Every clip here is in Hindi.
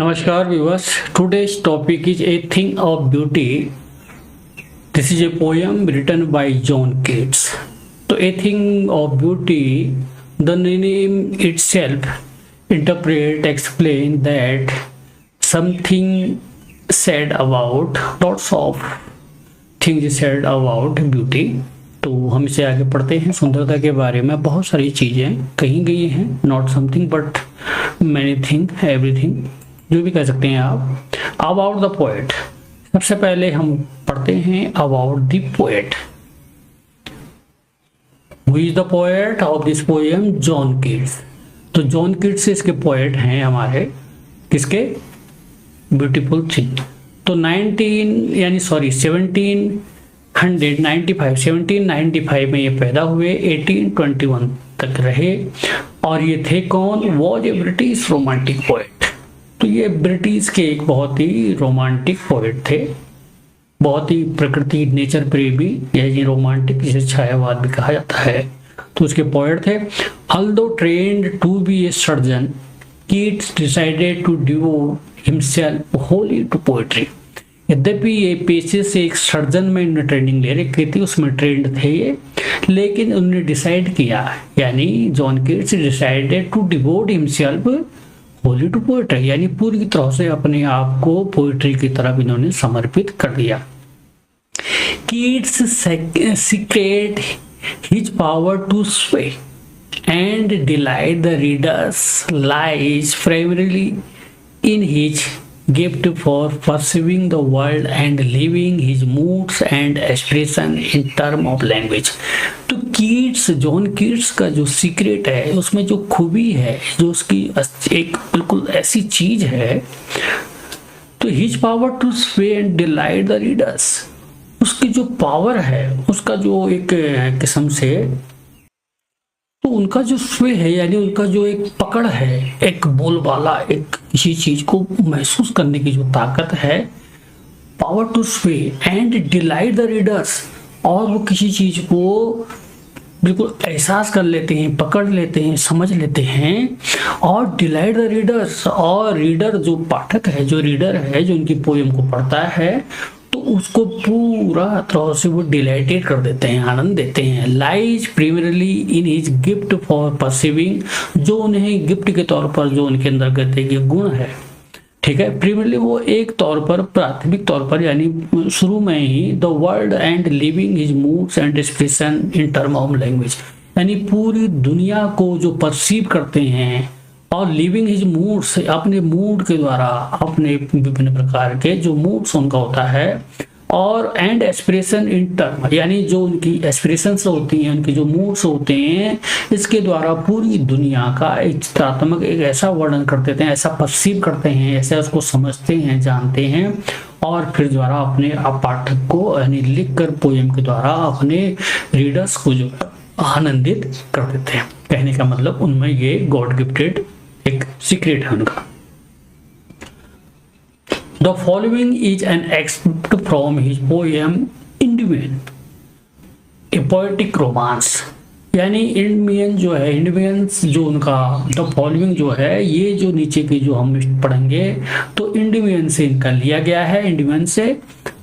Namaskar viewers. Today's topic is A Thing of Beauty. This is a poem written by John Keats. So A Thing of Beauty, the name itself explain that something said about lots of things said about beauty. तो हम इसे आगे पढ़ते हैं। सुंदरता के बारे में बहुत सारी चीजें कही गई हैं, not something but many thing, everything, जो भी कह सकते हैं आप। अबाउट द पोएट, सबसे पहले हम पढ़ते हैं about the poet. Who is the poet of this poem? John Keats. तो जॉन कीट्स इसके पोएट हैं हमारे, किसके? Beautiful thing. तो 1795 में ये पैदा हुए, 1821 तक रहे। और ये थे कौन? Was a British romantic poet. तो ये ब्रिटिश के एक बहुत ही रोमांटिक पोएट थे, बहुत ही प्रकृति नेचर प्रेमी, यानी रोमांटिक, जिसे छायावाद भी कहा जाता है। तो उसके पोएट थे। Although trained to be a surgeon, Keats decided to devote himself wholly to poetry. यद्यपि ये पेशे से एक सर्जन में इन्होंने ट्रेनिंग ले रखी थी, उसमें ट्रेंड थे ये, लेकिन उन्होंने डिसाइड किया, यानी John Keats decided to devote himself wholly to poetry, यानी पूरी तरह से अपने आप को पोएट्री की तरफ इन्होंने समर्पित कर दिया। Keats secret his power to sway and delight the readers lies primarily in his gift for perceiving the world and living his moods and expression in term of language। तो कीट्स, जॉन कीट्स का जो सीक्रेट है, उसमें जो खूबी है, जो उसकी एक बिल्कुल ऐसी चीज है, तो his power to sway and delight the readers, उसकी जो पावर है, उसका जो एक किस्म से, तो उनका जो स्वे है, यानी उनका जो एक पकड़ है, एक बोलबाला, एक किसी चीज को महसूस करने की जो ताकत है, power to sway and delight the readers, और वो किसी चीज को बिल्कुल एहसास कर लेते हैं, पकड़ लेते हैं, समझ लेते हैं। और डिलाइट द रीडर्स, और रीडर जो पाठक है, जो रीडर है, जो उनकी पोएम को पढ़ता है, तो उसको पूरा तरह से वो डिलाइटेड कर देते हैं, आनंद देते हैं। Lies primarily in his gift for perceiving, जो उन्हें गिफ्ट के तौर पर, जो उनके अंदर कहते हैं गुण है, ठीक है, प्रीमियरली वो एक तौर पर, प्राथमिक तौर पर, यानी शुरू में ही, the world and living his moods and expression in term of language, यानी पूरी दुनिया को जो परसीव करते हैं, और लिविंग हिज मूड्स, अपने मूड के द्वारा, अपने विभिन्न प्रकार के जो मूड्स उनका होता है, और एंड एक्सप्रेशन इन टर्म, यानी जो उनकी एक्सप्रेशंस होती हैं, उनके जो मूड्स होते हैं, इसके द्वारा पूरी दुनिया का एक चित्रात्मक, एक ऐसा वर्णन कर देते हैं, ऐसा परसीव करते हैं, ऐसा उसको समझते हैं, जानते हैं, और फिर द्वारा अपने आप पाठक को, यानी लिख कर पोएम के द्वारा अपने रीडर्स को जो आनंदित कर देते हैं। कहने का मतलब उनमें ये गॉड गिफ्टेड एक सीक्रेट है उनका। The following is an extract from his poem Indian, A poetic romance, यानी इंडियन जो है, इंडियंस जो उनका, द फॉलोइंग जो है, ये जो नीचे की जो हम पढ़ेंगे, तो इंडियन से इनका लिया गया है, इंडियन से,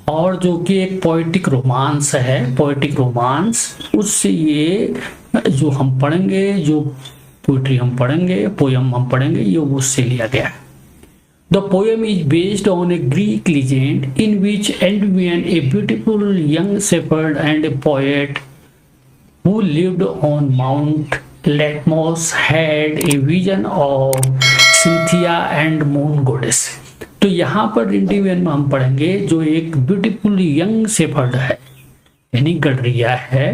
और जो कि एक पोएटिक रोमांस है, पोएटिक रोमांस, उससे ये जो हम पढ़ेंगे, जो पोएट्री हम पढ़ेंगे, पोएम हम पढ़ेंगे, ये उससे लिया गया है। The poem is based on a Greek legend in which Endymion, a beautiful young shepherd and a poet who lived on Mount Latmos had a vision of Cynthia and Moon Goddess। तो यहाँ पर इंडियन में हम पढ़ेंगे, जो एक ब्यूटीफुल यंग शेफर्ड है, यानी गडरिया है,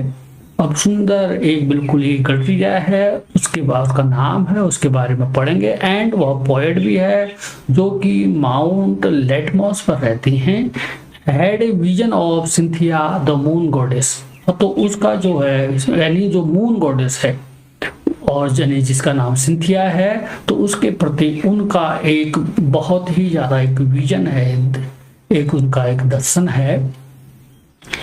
अब सुंदर एक बिल्कुल ही गडरिया है, उसके बाद उसका नाम है, उसके बारे में पढ़ेंगे। एंड वह पोएट भी है, जो कि माउंट लेटमॉस पर रहती हैं। Had a vision of Cynthia the moon goddess, तो उसका जो है, यानी जो मून गॉडेस है, और यानी जिसका नाम सिंथिया है, तो उसके प्रति उनका एक बहुत ही ज्यादा एक विजन है, एक उनका एक दर्शन है,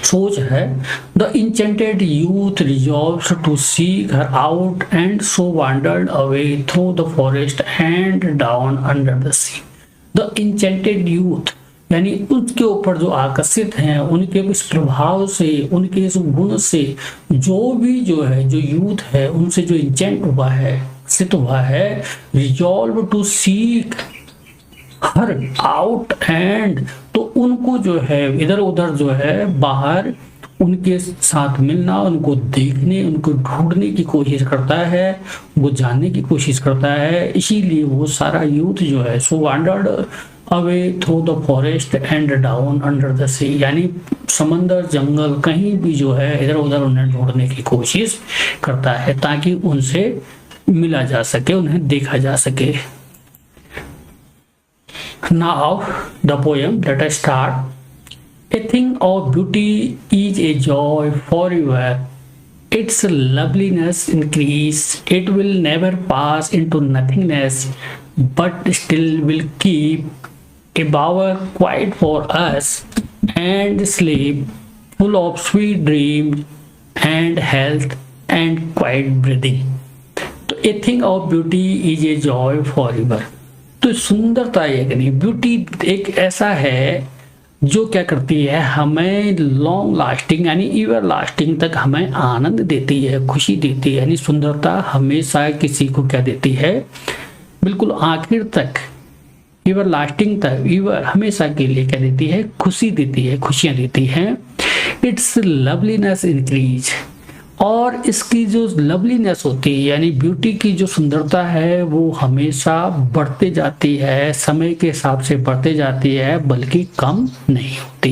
सोच है। The enchanted youth resolves to seek her out and so wandered away through the forest and down under the sea. The enchanted youth, यानी उसके ऊपर जो आकर्षित हैं, उनके इस प्रभाव से, उनके इस गुण से जो भी जो है, जो यूथ है, उनसे जो इंचेंट हुआ है, आकर्षित हुआ है, resolve to seek her out and, तो उनको जो है इधर उधर जो है बाहर उनके साथ मिलना, उनको देखने, उनको ढूंढने की कोशिश करता है, वो जानने की कोशिश करता है। इसीलिए वो सारा यूथ जो है सो wandered away through the forest and down under the sea, यानी समंदर, जंगल, कहीं भी जो है इधर उधर उन्हें ढूंढने की कोशिश करता है ताकि उनसे मिला जा सके, उन्हें देखा जा सके। Now the poem, let us start. A thing of beauty is a joy forever. Its loveliness increase. It will never pass into nothingness, but still will keep a bower quiet for us, and sleep full of sweet dreams and health and quiet breathing. तो a thing of beauty is a joy forever. तो सुंदरता एक नहीं, ब्यूटी एक ऐसा है जो क्या करती है, हमें लॉन्ग लास्टिंग यानी एवर लास्टिंग तक हमें आनंद देती है, खुशी देती है। यानी सुंदरता हमेशा किसी को क्या देती है, बिल्कुल आखिर तक, एवर लास्टिंग तक, एवर हमेशा के लिए क्या देती है, खुशी देती है, खुशियां देती है। इट्स लवलीनेस इंक्रीज, और इसकी जो लवलीनेस होती है यानी ब्यूटी की जो सुंदरता है वो हमेशा बढ़ते जाती है, समय के हिसाब से बढ़ते जाती है, बल्कि कम नहीं होती।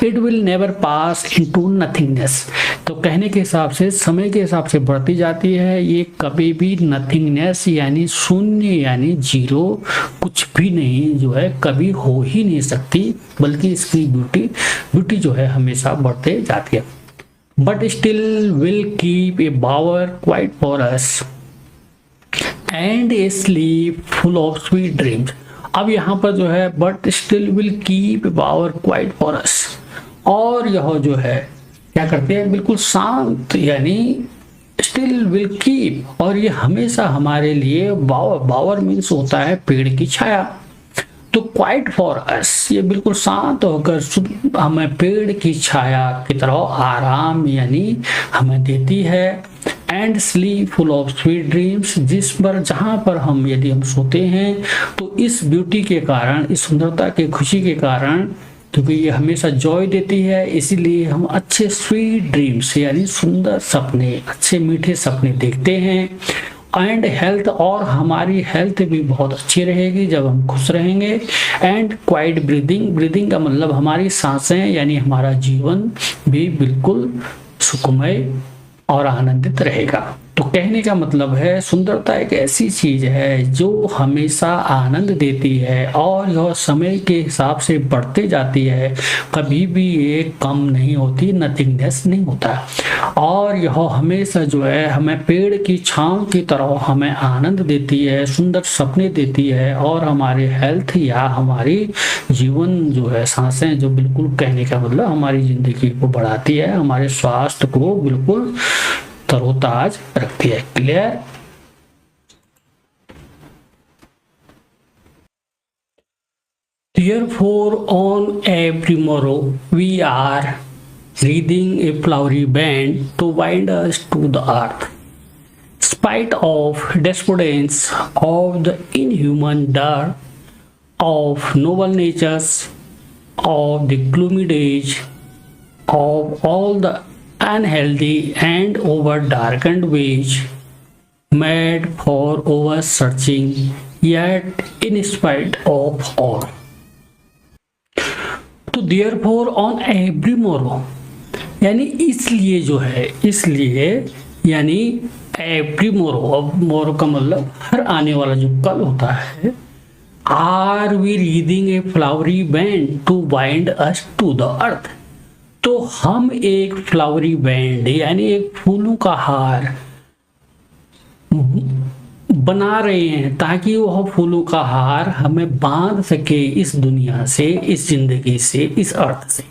It will never pass into nothingness, तो कहने के हिसाब से समय के हिसाब से बढ़ती जाती है, ये कभी भी नथिंगनेस यानी शून्य यानी जीरो, कुछ भी नहीं जो है कभी हो ही नहीं सकती, बल्कि इसकी ब्यूटी जो है हमेशा बढ़ते जाती है। But still will keep a bower quiet for us and a sleep full of sweet dreams. अब यहाँ पर जो है but still will keep a bower quiet for us, और यह जो है क्या करते हैं, बिल्कुल शांत, यानी still will keep, और ये हमेशा हमारे लिए बावर मीन्स होता है पेड़ की छाया, तो क्वाइट फॉर अस, ये बिल्कुल शांत होकर हमें पेड़ की छाया की तरह आराम यानी हमें देती है। And sleep full of sweet dreams, जिस पर जहाँ पर हम यदि हम सोते हैं तो इस ब्यूटी के कारण, इस सुंदरता के खुशी के कारण, क्योंकि ये हमेशा जॉय देती है, इसीलिए हम अच्छे स्वीट ड्रीम्स यानी सुंदर सपने, अच्छे मीठे सपने देखते हैं। एंड हेल्थ, और हमारी हेल्थ भी बहुत अच्छी रहेगी जब हम खुश रहेंगे। एंड क्वाइट ब्रीदिंग का मतलब हमारी सांसें यानी हमारा जीवन भी बिल्कुल सुखमय और आनंदित रहेगा। तो कहने का मतलब है सुंदरता एक ऐसी चीज है जो हमेशा आनंद देती है और यह समय के हिसाब से बढ़ते जाती है, कभी भी ये कम नहीं होती, नथिंगनेस नहीं होता। और यह हमेशा जो है हमें पेड़ की छांव की तरह हमें आनंद देती है, सुंदर सपने देती है, और हमारे हेल्थ या हमारी जीवन जो है सांसें, जो बिल्कुल कहने का मतलब हमारी जिंदगी को बढ़ाती है, हमारे स्वास्थ्य को बिल्कुल तरोताज रखती है। Clear? Therefore, on every morrow we are wreathing a flowery band to bind us to the earth. Spite of despondence of the inhuman dirt, of noble natures, of the gloomy days, of all the unhealthy and over darkened ways, made for over searching, yet in spite of all. तो therefore on every morrow यानी इसलिए जो है, इसलिए यानी every morrow, अब morrow का मतलब हर आने वाला जो कल होता है, are we reading a flowery band to bind us to the earth, तो हम एक फ्लावरी बैंड यानी एक फूलों का हार बना रहे हैं ताकि वह फूलों का हार हमें बांध सके इस दुनिया से, इस जिंदगी से, इस अर्थ से।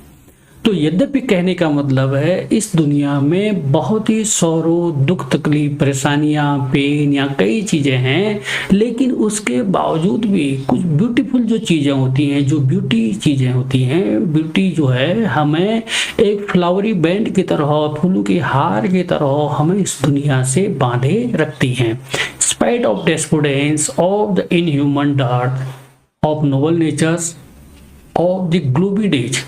तो यद्यपि कहने का मतलब है इस दुनिया में बहुत ही सौरों दुख तकलीफ परेशानियां पेन या कई चीजें हैं, लेकिन उसके बावजूद भी कुछ ब्यूटीफुल जो चीजें होती हैं, जो ब्यूटी चीजें होती हैं, ब्यूटी जो है हमें एक फ्लावरी बैंड की तरह, फूलों की हार की तरह हमें इस दुनिया से बांधे रखती हैं। Spite of despondence of the inhuman dark of noble natures of the gloomy days,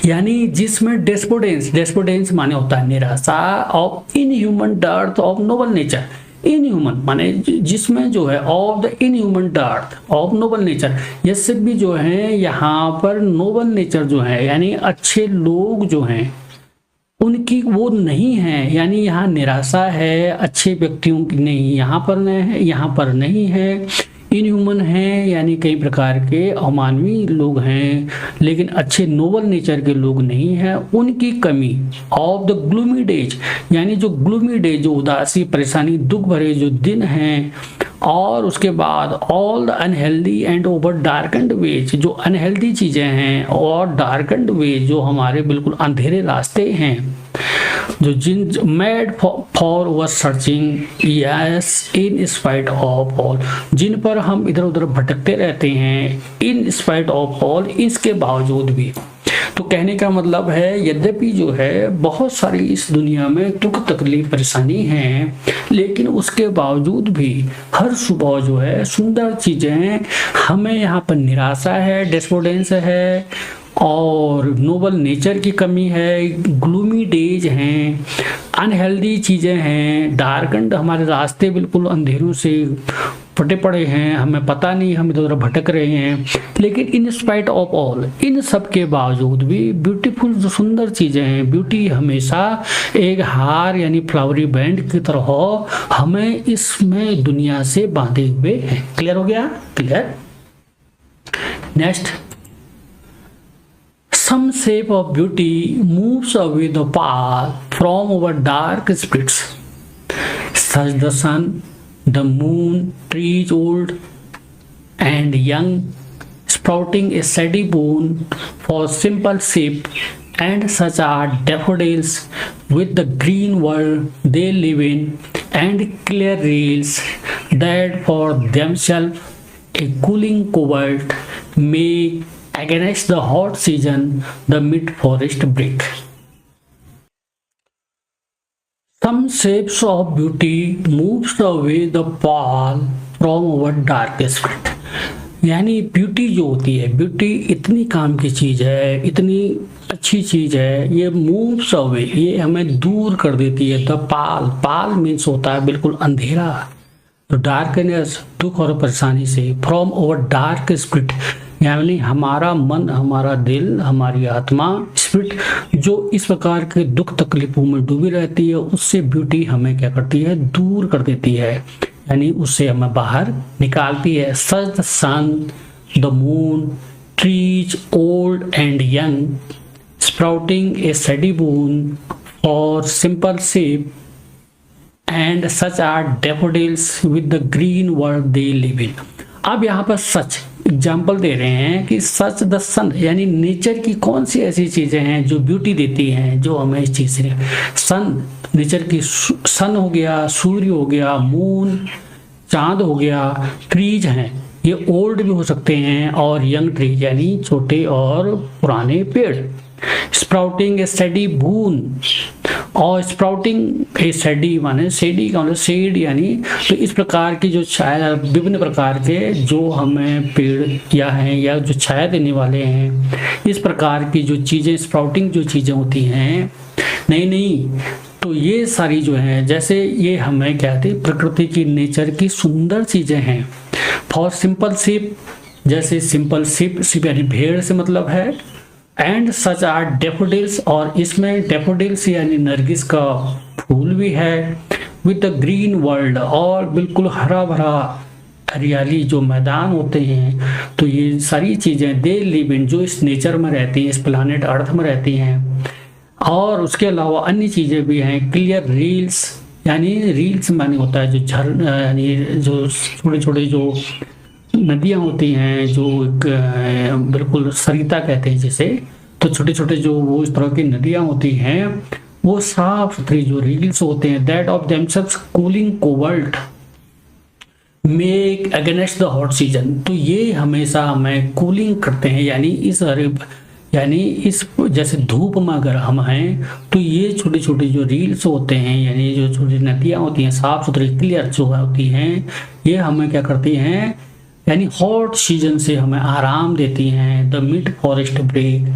यानी जिसमें डेस्पोडेंस माने होता है निराशा, of inhuman dearth of noble nature, inhuman माने जिसमें जो है of the inhuman dearth of noble nature, ये सब भी जो है यहाँ पर नोबल नेचर जो है यानी अच्छे लोग जो हैं उनकी वो नहीं है, यानी यहाँ निराशा है, अच्छे व्यक्तियों की नहीं यहाँ पर नहीं है। इनह्यूमन हैं यानी कई प्रकार के अमानवीय लोग हैं, लेकिन अच्छे नोबल नेचर के लोग नहीं हैं, उनकी कमी। ऑफ द ग्लूमी डेज, यानी जो ग्लूमी डेज, जो उदासी परेशानी दुख भरे जो दिन हैं, और उसके बाद all the unhealthy and over darkened ways, जो अनहेल्दी चीजें हैं और डार्कन्ड वेज जो हमारे बिल्कुल अंधेरे रास्ते हैं, जो जिन made for our searching yes in spite of all, जिन पर हम इधर उधर भटकते रहते हैं, इन स्पाइट ऑफ ऑल, इसके बावजूद भी। तो कहने का मतलब है यद्यपि जो है बहुत सारी इस दुनिया में दुख तकलीफ परेशानी है, लेकिन उसके बावजूद भी हर सुबह जो है सुंदर चीजें हमें यहाँ पर निराशा है, डेस्पोडेंस है और नोबल नेचर की कमी है, ग्लूमी डेज हैं, अनहेल्दी चीज़ें हैं, डार्कन्ड हमारे रास्ते बिल्कुल अंधेरों से फटे पड़े हैं, हमें पता नहीं, हम इधर उधर भटक रहे हैं, लेकिन इन स्पाइट ऑफ ऑल, इन सब के बावजूद भी ब्यूटीफुल जो सुंदर चीज़ें हैं, ब्यूटी हमेशा एक हार यानी फ्लावरी बैंड की तरह हमें इसमें दुनिया से बांधे हुए हैं। क्लियर हो गया? Clear. Next, some shape of beauty moves away the pall from our dark spirits, such the sun, the moon, trees old and young, sprouting a steady bone for simple shape, and such are daffodils with the green world they live in, and clear reels that for themselves a cooling covert make against the hot season the mid forest break. Some shapes of beauty moves away the pall from our darkest spirit, यानी ब्यूटी जो होती है, ब्यूटी इतनी काम की चीज है, इतनी अच्छी चीज है, ये मूव्स अवे, ये हमें दूर कर देती है। द पाल मीन्स होता है बिल्कुल अंधेरा, तो डार्कनेस दुख और परेशानी से, फ्रॉम ओवर डार्क स्पिरिट यानी हमारा मन, हमारा दिल, हमारी आत्मा, स्पिरिट जो इस प्रकार के दुख तकलीफों में डूबी रहती है, उससे ब्यूटी हमें क्या करती है? दूर कर देती है, यानी उससे हमें बाहर निकालती है। Such the sun, the moon, trees old and young, sprouting a steady bone for simple shape, and such are daffodils with the green world they live in। अब यहाँ पर सच एग्जाम्पल दे रहे हैं कि सच द सन, यानी नेचर की कौन सी ऐसी चीजें हैं जो ब्यूटी देती हैं, जो हमें इस चीज से, सन नेचर की, सन हो गया, सूर्य हो गया, मून चांद हो गया, ट्रीज हैं, ये ओल्ड भी हो सकते हैं, और यंग ट्रीज यानी छोटे और पुराने पेड़, स्प्राउटिंग ए स्टेडी बून, और स्प्राउटिंग ए शेडी माने शेडी का मतलब शेड, यानी तो इस प्रकार की जो छाया, विभिन्न प्रकार के जो हमें पेड़ या हैं या जो छाया देने वाले हैं, इस प्रकार की जो चीज़ें, स्प्राउटिंग जो चीज़ें होती हैं, नहीं तो ये सारी जो हैं, जैसे ये हमें कहते हैं प्रकृति की, नेचर की सुंदर चीज़ें हैं। फॉर सिंपल शिप, जैसे सिंपल शिप यानी भेड़ से मतलब है, एंड सच आर डेफोडिल्स, और इसमें डेफोडिल्स यानी नरगिस का फूल भी है, विद द ग्रीन वर्ल्ड, और बिल्कुल हरा भरा हरियाली जो मैदान होते हैं, तो ये सारी चीज़ें दे लिव इन, जो इस नेचर में रहती हैं, इस प्लानेट अर्थ में रहती हैं। और उसके अलावा अन्य चीज़ें भी हैं, क्लियर रील्स, यानी रील्स माने होता है जो झरना, यानी जो छोटे छोटे जो नदियाँ होती हैं, जो बिल्कुल सरिता कहते हैं जिसे, तो छोटे छोटे जो वो इस तरह की नदियां होती हैं, वो साफ सुथरी जो रील्स होते हैं, that of themselves cooling covert make against the hot season, तो ये हमेशा हमें कूलिंग करते हैं, यानी इस जैसे धूप में अगर हम हैं तो ये छोटे छोटे जो रील्स होते हैं, यानी जो छोटी नदियाँ होती हैं साफ सुथरी क्लियर जो होती हैं, ये हमें क्या करती हैं, यानी हॉट सीजन से हमें आराम देती हैं। द मिड फॉरेस्ट ब्रेक,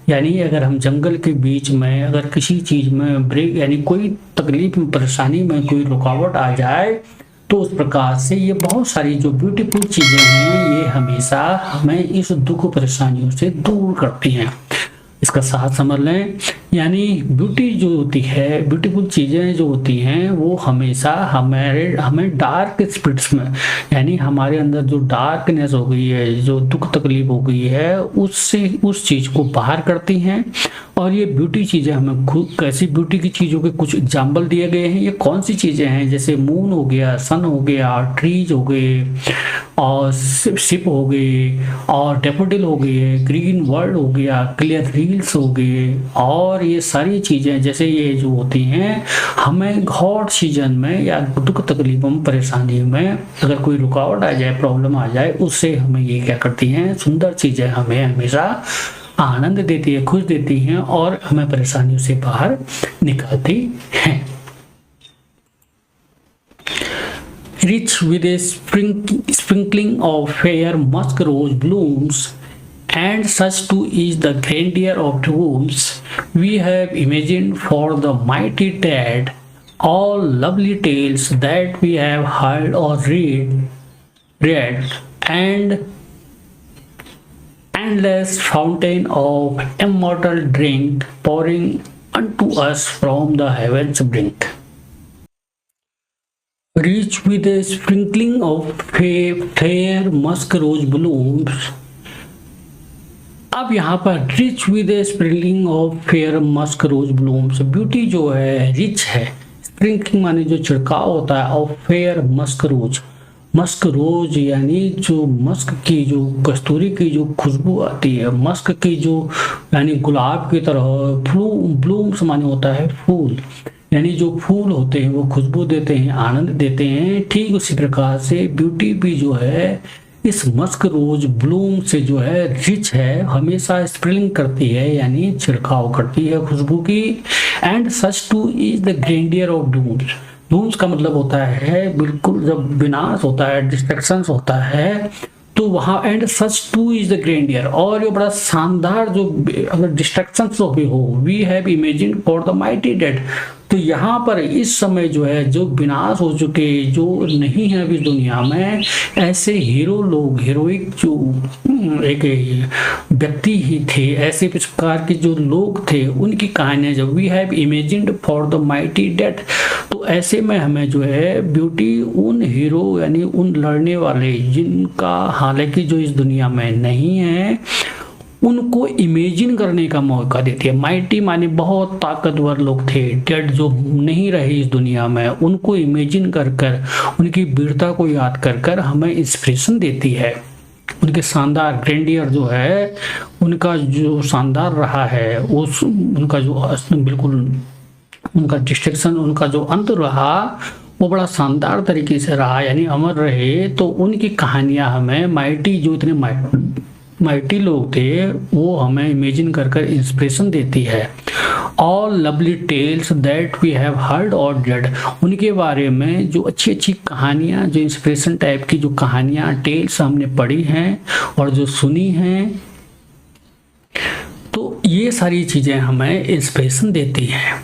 यानी अगर हम जंगल के बीच में अगर किसी चीज़ में ब्रेक, यानी कोई तकलीफ में परेशानी में कोई रुकावट आ जाए, तो उस प्रकार से ये बहुत सारी जो ब्यूटीफुल चीज़ें हैं ये हमेशा हमें इस दुख परेशानियों से दूर करती हैं। इसका साथ समझ लें, यानी ब्यूटी जो होती है, ब्यूटीफुल चीज़ें जो होती हैं वो हमेशा हमें डार्क स्पिरिट्स में, यानी हमारे अंदर जो डार्कनेस हो गई है, जो दुख तकलीफ हो गई है, उससे उस चीज़ को बाहर करती हैं। और ये ब्यूटी चीज़ें हमें कैसी ब्यूटी की चीज़ों के कुछ एग्जाम्पल दिए गए हैं। ये कौन सी चीज़ें हैं, जैसे मून हो गया, सन हो गया, ट्रीज हो गए, और शिप हो गए, और डेफोडिल हो गए, ग्रीन वर्ल्ड हो गया, क्लियर रील्स हो गए, और ये सारी चीज़ें जैसे ये जो होती हैं हमें हॉट सीजन में या दुख तकलीफों में परेशानी में अगर कोई रुकावट आ जाए, प्रॉब्लम आ जाए, उससे हमें ये क्या करती हैं, सुंदर चीज़ें हमें हमेशा आनंद देती है, खुश देती हैं और हमें परेशानियों से बाहर निकालती हैं। Rich with a sprinkling of fair musk rose blooms, and such too is the grandeur of dreams we have imagined for the mighty dead, all lovely tales that we have heard or read, and endless fountain of immortal drink pouring unto us from the heaven's brink. Rich with a sprinkling of fair musk rose blooms. अब यहाँ पर rich with a sprinkling of fair musk rose blooms, beauty जो है रिच है, स्प्रिंकलिंग माने जो छिड़काव होता है, of fair musk rose, musk rose यानी जो मस्क की जो कस्तूरी की जो खुशबू आती है, मस्क की जो यानी गुलाब की तरह, ब्लूम्स माने होता है फूल, यानी जो फूल होते हैं वो खुशबू देते हैं, आनंद देते हैं। ठीक उसी प्रकार से ब्यूटी भी जो है इस मस्क रोज ब्लूम से जो है रिच है, हमेशा स्प्रिंग करती है, यानी छिड़काव करती है खुशबू की। And such too is the grandeur of dooms, dooms का मतलब होता है बिल्कुल जब विनाश होता है, डिस्ट्रक्शन होता है, तो वहाँ and such too is the grandeur, और ये बड़ा शानदार जो अगर डिस्ट्रक्शन भी हो, we have imagine for the mighty dead, तो यहाँ पर इस समय जो है जो विनाश हो चुके, जो नहीं है अभी दुनिया में, ऐसे हीरो लोग, हीरोइक जो एक व्यक्ति ही थे, ऐसे प्रकार के जो लोग थे, उनकी कहानियां जब we have imagined for the mighty dead, तो ऐसे में हमें जो है ब्यूटी उन हीरो यानी उन लड़ने वाले जिनका हालांकि जो इस दुनिया में नहीं है, उनको इमेजिन करने का मौका देती है। माइटी माने बहुत ताकतवर लोग थे, डेड जो नहीं रहे इस दुनिया में, उनको इमेजिन कर कर उनकी वीरता को याद कर कर हमें इंस्पिरेशन देती है। उनके शानदार ग्रैंडियर जो है, उनका जो शानदार रहा है, उस उनका जो बिल्कुल उनका डिस्ट्रक्शन, उनका जो अंत रहा वो बड़ा शानदार तरीके से रहा, यानी अमर रहे। तो उनकी कहानियां हमें माइटी जो इतने माइटी लोग थे वो हमें इमेजिन कर कर इंस्पिरेशन देती है। All lovely tales that we have heard और रेड, उनके बारे में जो अच्छी अच्छी कहानियाँ, जो इंस्पिरेशन टाइप की जो कहानियाँ टेल्स हमने पढ़ी हैं और जो सुनी हैं, तो ये सारी चीज़ें हमें इंस्पिरेशन देती हैं।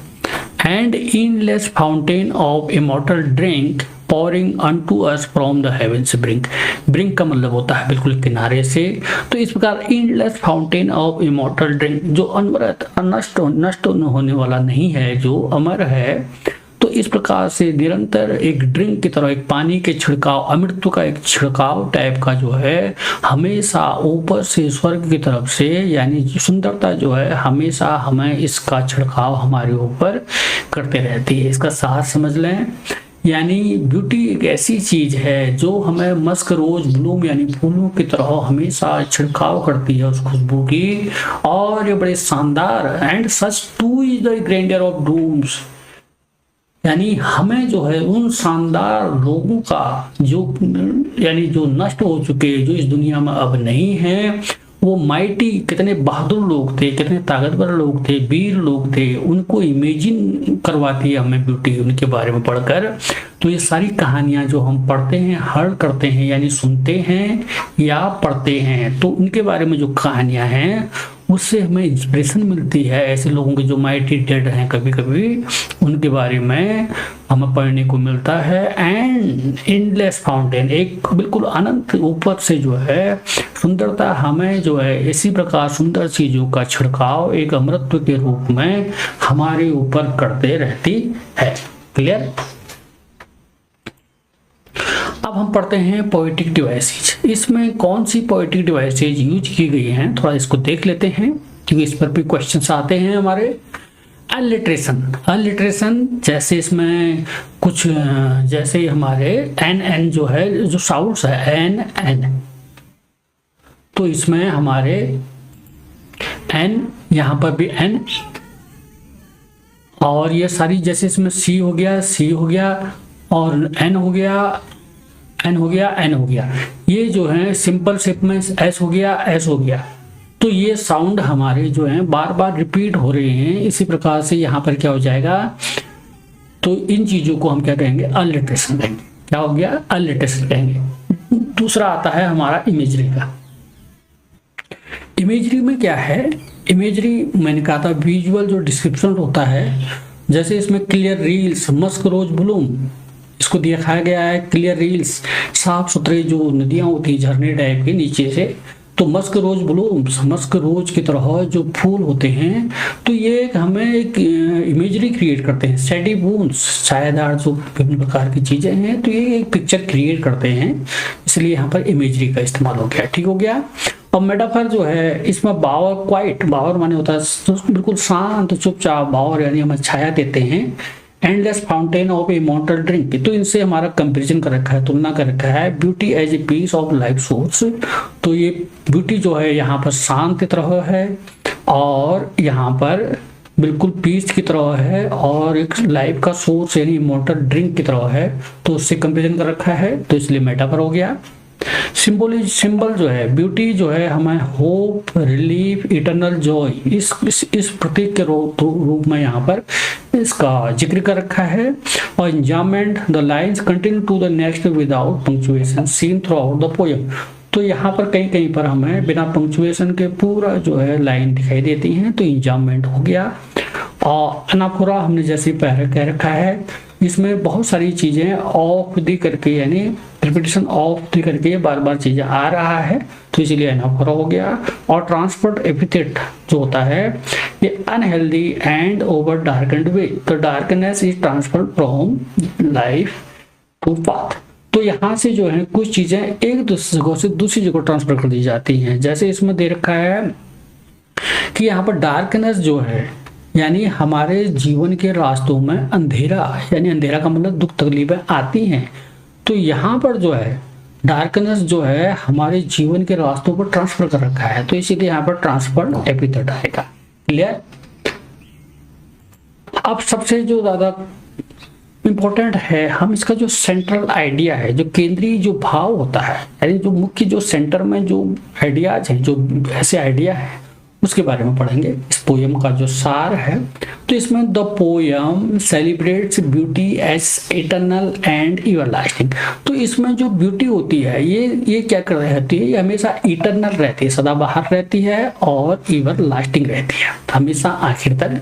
And endless fountain of immortal drink pouring unto us from the heavens brink, brink का मतलब होता है बिल्कुल किनारे से। तो इस प्रकार endless fountain of immortal drink, जो अनवरत नष्ट होने वाला नहीं है, जो अमर है, तो इस प्रकार से निरंतर एक ड्रिंक की तरह, एक पानी के छिड़काव, अमृत का एक छिड़काव टाइप का जो है हमेशा ऊपर से स्वर्ग की तरफ से, यानी सुंदरता जो है हमेशा हमें इसका छिड़काव हमारे ऊपर करते रहती है। इसका सार समझ लें, यानी ब्यूटी एक ऐसी चीज है जो हमें मस्क रोज ब्लूम यानी फूलों की तरह हमेशा छिड़काव करती है उस खुशबू की, और ये बड़े शानदार and such too is the grandeur of dooms, यानी हमें जो है उन शानदार लोगों का जो यानी जो नष्ट हो चुके, जो इस दुनिया में अब नहीं है, वो माइटी कितने बहादुर लोग थे, कितने ताकतवर लोग थे, वीर लोग थे, उनको इमेजिन करवाती है हमें ब्यूटी उनके बारे में पढ़कर। तो ये सारी कहानियां जो हम पढ़ते हैं, हर्ड करते हैं यानी सुनते हैं या पढ़ते हैं, तो उनके बारे में जो कहानियां हैं उससे हमें इंस्पिरेशन मिलती है। ऐसे लोगों के जो माइटी डेड हैं कभी कभी, उनके बारे में हमें पढ़ने को मिलता है। एंड एंडलेस फाउंटेन, एक बिल्कुल अनंत ऊपर से जो है सुंदरता हमें जो है इसी प्रकार सुंदर चीजों का छिड़काव एक अमृत के रूप में हमारे ऊपर करते रहती है। क्लियर? अब हम पढ़ते हैं पोएटिक डिवाइसेज। इसमें कौन सी पोएटिक डिवाइसेज यूज की गई हैं, थोड़ा इसको देख लेते हैं क्योंकि इस पर भी क्वेश्चंस आते हैं हमारे। अलिट्रेशन, अलिट्रेशन जैसे इसमें कुछ जैसे हमारे एन एन जो है, जो साउंड्स है एन एन, तो इसमें हमारे एन, यहां पर भी एन, और ये सारी जैसे इसमें सी हो गया, सी हो गया, और एन हो गया, एन हो गया, एन हो गया, ये जो है सिंपल शेप में एस हो गया, एस हो गया। तो ये साउंड हमारे जो है बार बार रिपीट हो रहे हैं, इसी प्रकार से यहाँ पर क्या हो जाएगा, तो इन चीजों को हम क्या कहेंगे, अलिट्रेशन कहेंगे। क्या हो गया, अलिट्रेशन कहेंगे। दूसरा आता है हमारा इमेजरी का। इमेजरी में क्या है, इमेजरी मैंने कहा था विजुअल जो डिस्क्रिप्शन होता है, जैसे इसमें clear rills, musk rose bloom, इसको दिखाया गया है क्लियर रील्स, साफ सुथरे जो नदियां होती झरने टाइप के नीचे से, तो musk rose blooms, musk rose की तरह जो फूल होते हैं, तो ये हमें एक इमेजरी क्रिएट करते हैं। सैडी बूंस, छायादार जो विभिन्न प्रकार की चीजें हैं, तो ये एक पिक्चर क्रिएट करते हैं, इसलिए यहाँ पर इमेजरी का इस्तेमाल हो गया। ठीक हो गया। और मेटाफर जो है इसमें बावर, क्वाइट, बावर माने होता है बिल्कुल शांत चुपचाप, बावर यानी हमें छाया देते हैं। Endless fountain of immortal drink, तो इनसे हमारा कंपैरिजन कर रखा है, तुलना कर रखा है। Beauty as a piece of life source, तो ये ब्यूटी जो है यहाँ पर शांत की तरह है, और यहाँ पर बिल्कुल पीस की तरह है, और एक लाइफ का सोर्स यानी इमॉर्टल ड्रिंक की तरह है, तो उससे कंपैरिजन कर रखा है, तो इसलिए मेटाफर हो गया। सिंबल जो है, ब्यूटी जो है हमें होप, रिलीफ, इटर्नल जॉय, इस प्रतीक के रूप में यहाँ पर इसका जिक्र कर रखा है। और enjoyment, the lines continue to the next without punctuation seen throughout the poem, तो यहाँ पर कहीं कहीं पर हमें बिना पंक्चुएशन के पूरा जो है लाइन दिखाई देती हैं, तो एंजॉयमेंट हो गया। और अनाफोरा हमने जैसे पहले कह रखा है, इसमें बहुत सारी चीजें ऑफ दी करके यानी रिपीटेशन ऑफ दी करके बार बार चीजें आ रहा है, तो इसीलिए अनाफोरा हो गया। और ट्रांसपोर्ट एपिथेट जो होता है, ये unhealthy and over darkened way, तो darkness is transferred from life to path, तो यहाँ से जो है कुछ चीजें एक दूसरी जगह से दूसरी जगह ट्रांसफर कर दी जाती हैं। जैसे इसमें दे रखा है कि यहाँ पर डार्कनेस जो है यानी हमारे जीवन के रास्तों में अंधेरा, यानी अंधेरा का मतलब दुख तकलीफें आती हैं, तो यहाँ पर जो है डार्कनेस जो है हमारे जीवन के रास्तों पर ट्रांसफर कर रखा है, तो इसीलिए यहाँ पर ट्रांसफर एपिथेट आएगा। क्लियर? अब सबसे जो ज्यादा इंपॉर्टेंट है, हम इसका जो सेंट्रल आइडिया है, जो केंद्रीय जो भाव होता है, यानी जो मुख्य जो सेंटर में जो आइडियाज हैं, जो ऐसे आइडिया है, उसके बारे में पढ़ेंगे। इस पोयम का जो सार है, तो इसमें the poem celebrates beauty as eternal and everlasting, तो इसमें जो ब्यूटी होती है ये क्या कर रहती है, ये हमेशा इटर्नल रहती है, सदाबहार रहती है, और एवरलास्टिंग रहती है, हमेशा आखिर तक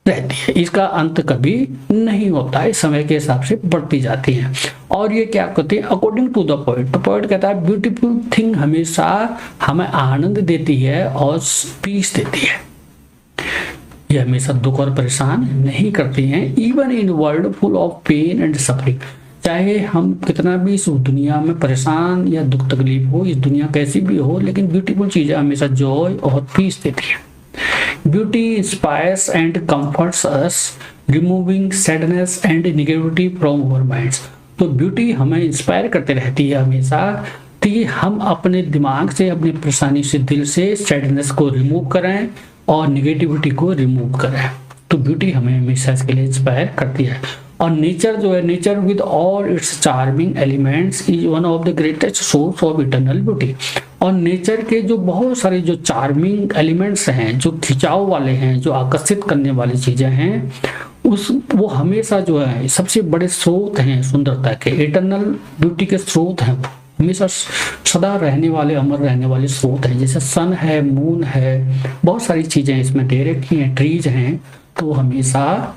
रहती है, इसका अंत कभी नहीं होता है, समय के हिसाब से बढ़ती जाती है। और ये क्या कहते हैं, अकॉर्डिंग टू द पोएट, तो पोएट कहता है ब्यूटीफुल थिंग हमेशा हमें आनंद देती है और पीस देती है, ये हमेशा दुख और परेशान नहीं करती हैं। Even in world full of pain and suffering, चाहे हम कितना भी इस दुनिया में परेशान या दुख तकलीफ हो, इस दुनिया कैसी भी हो, लेकिन ब्यूटीफुल चीजें हमेशा जॉय और पीस देती है। Beauty inspires and comforts us, removing sadness and negativity from our minds. तो ब्यूटी हमें इंस्पायर करते रहती है हमेशा कि हम अपने दिमाग से, अपनी परेशानी से, दिल से सैडनेस को रिमूव करें और निगेटिविटी को रिमूव करें। तो ब्यूटी हमें हमेशा इसके लिए इंस्पायर करती है। और नेचर जो है, nature with all it's charming elements is one of the greatest source of eternal beauty. और नेचर के जो बहुत सारे जो चार्मिंग एलिमेंट्स हैं, जो खिंचाव वाले हैं, जो आकर्षित करने वाली चीजें हैं, वो हमेशा जो है सबसे बड़े स्रोत हैं सुंदरता के, इटर्नल ब्यूटी के स्रोत हैं, हमेशा सदा रहने वाले, अमर रहने वाले स्रोत हैं। जैसे सन है, मून है, बहुत सारी चीजें इसमें दे रखी हैं, ट्रीज हैं, तो हमेशा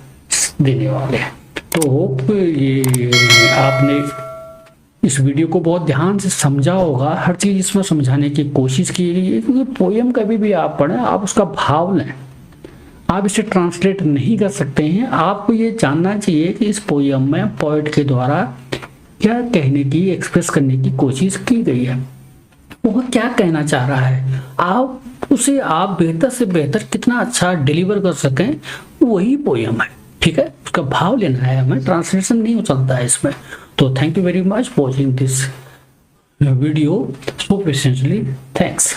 देने वाले हैं। तो होप ये आपने इस वीडियो को बहुत ध्यान से समझा होगा, हर चीज इसमें समझाने की कोशिश की गई है। क्योंकि पोएम कभी भी आप पढ़ें, आप उसका भाव लें, आप इसे ट्रांसलेट नहीं कर सकते हैं। आपको ये जानना चाहिए कि इस पोएम में पोएट के द्वारा क्या कहने की, एक्सप्रेस करने की कोशिश की गई है, वो क्या कहना चाह रहा है। आप उसे आप बेहतर से बेहतर कितना अच्छा डिलीवर कर सकें, वही पोएम है। ठीक है, उसका भाव लेना है हमें, ट्रांसलेशन नहीं चलता है इसमें। तो thank you very much for watching this video so patiently. Thanks.